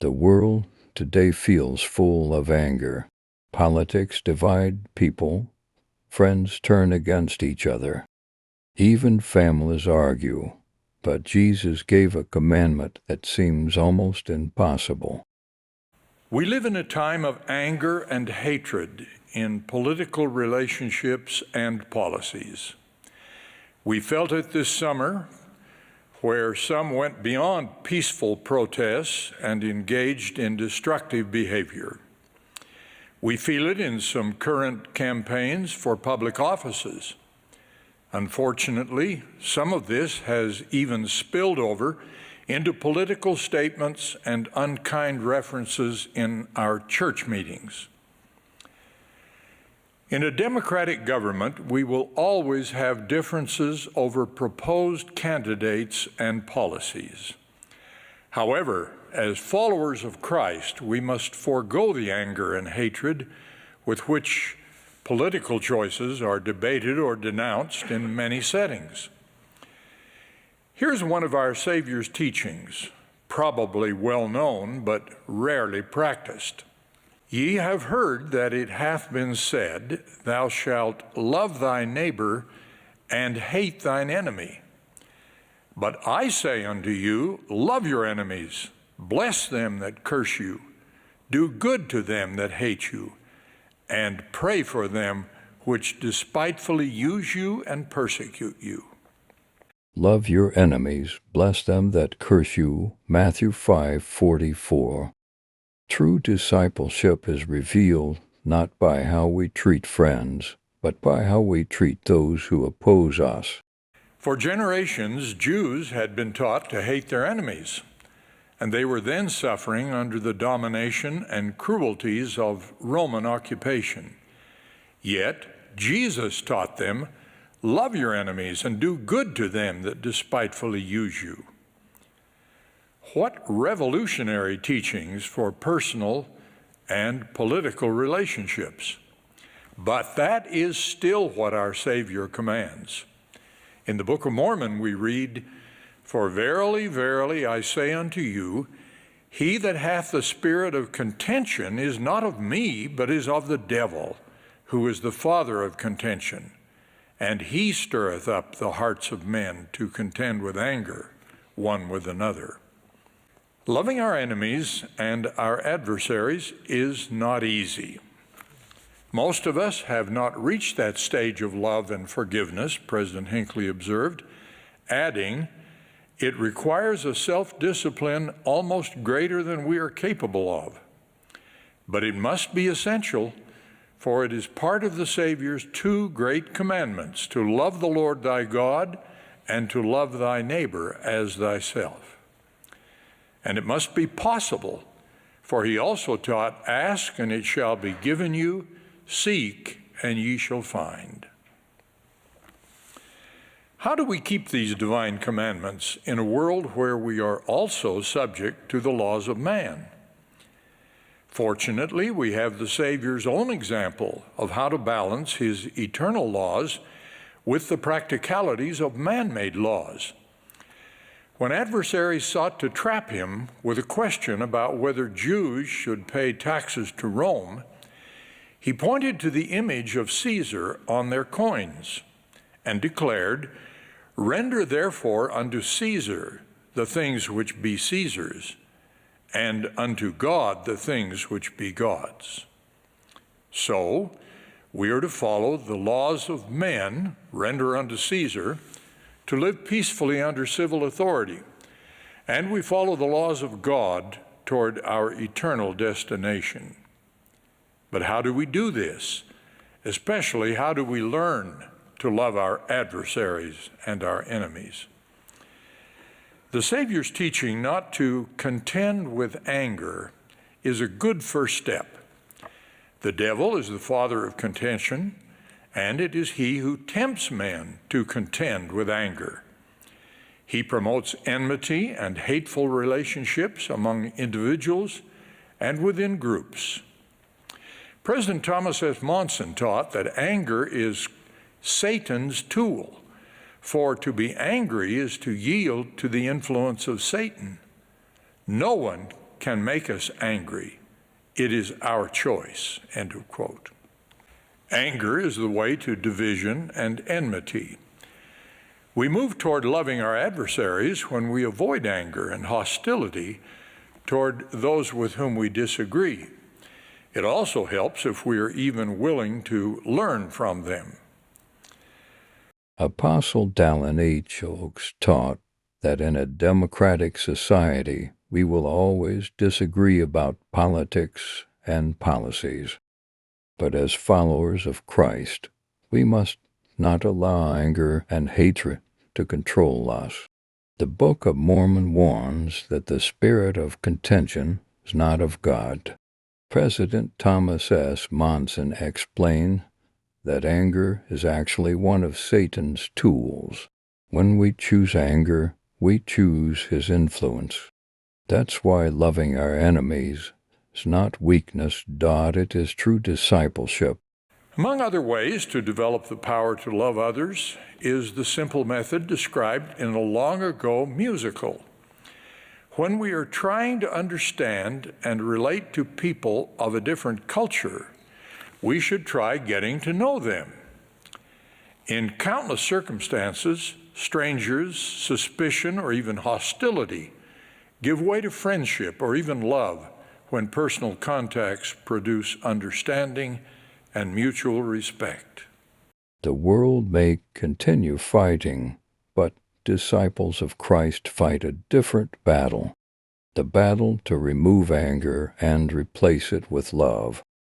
The world today feels full of anger. Politics divide people. Friends turn against each other. Even families argue. But Jesus gave a commandment that seems almost impossible. We live in a time of anger and hatred in political relationships and policies. We felt it this summer, where some went beyond peaceful protests and engaged in destructive behavior. We feel it in some current campaigns for public offices. Unfortunately, some of this has even spilled over into political statements and unkind references in our church meetings. In a democratic government, we will always have differences over proposed candidates and policies. However, as followers of Christ, we must forego the anger and hatred with which political choices are debated or denounced in many settings. Here's one of our Savior's teachings, probably well known but rarely practiced. Ye have heard that it hath been said, Thou shalt love thy neighbor and hate thine enemy. But I say unto you, love your enemies, bless them that curse you, do good to them that hate you, and pray for them which despitefully use you and persecute you. Love your enemies, bless them that curse you. Matthew 5:44. True discipleship is revealed not by how we treat friends, but by how we treat those who oppose us. For generations, Jews had been taught to hate their enemies, and they were then suffering under the domination and cruelties of Roman occupation. Yet, Jesus taught them, love your enemies and do good to them that despitefully use you. What revolutionary teachings for personal and political relationships. But that is still what our Savior commands. In the Book of Mormon we read, For verily, verily, I say unto you, he that hath the spirit of contention is not of me, but is of the devil, who is the father of contention. And he stirreth up the hearts of men to contend with anger, one with another. Loving our enemies and our adversaries is not easy. Most of us have not reached that stage of love and forgiveness, President Hinckley observed, adding, it requires a self-discipline almost greater than we are capable of. But it must be essential, for it is part of the Savior's two great commandments, to love the Lord thy God and to love thy neighbor as thyself. And it must be possible, for he also taught, ask and it shall be given you, seek and ye shall find. How do we keep these divine commandments in a world where we are also subject to the laws of man? Fortunately, we have the Savior's own example of how to balance his eternal laws with the practicalities of man-made laws. When adversaries sought to trap him with a question about whether Jews should pay taxes to Rome, he pointed to the image of Caesar on their coins and declared, Render therefore unto Caesar the things which be Caesar's, and unto God the things which be God's. So, we are to follow the laws of men, render unto Caesar, to live peacefully under civil authority, and we follow the laws of God toward our eternal destination. But how do we do this? Especially, how do we learn to love our adversaries and our enemies? The Savior's teaching not to contend with anger is a good first step. The devil is the father of contention, and it is he who tempts men to contend with anger. He promotes enmity and hateful relationships among individuals and within groups. President Thomas S. Monson taught that anger is Satan's tool, for to be angry is to yield to the influence of Satan. No one can make us angry. It is our choice, end of quote. Anger is the way to division and enmity. We move toward loving our adversaries when we avoid anger and hostility toward those with whom we disagree. It also helps if we are even willing to learn from them. Apostle Dallin H taught that in a democratic society, we will always disagree about politics and policies. But as followers of Christ, we must not allow anger and hatred to control us. The Book of Mormon warns that the spirit of contention is not of God. President Thomas S. Monson explained that anger is actually one of Satan's tools. When we choose anger, we choose his influence. That's why loving our enemies is not weakness, it is true discipleship. Among other ways to develop the power to love others is the simple method described in a long ago musical. When we are trying to understand and relate to people of a different culture, we should try getting to know them. In countless circumstances, strangers, suspicion, or even hostility give way to friendship or even love when personal contacts produce understanding and mutual respect. The world may continue fighting, but disciples of Christ fight a different battle. The battle to remove anger and replace it with love.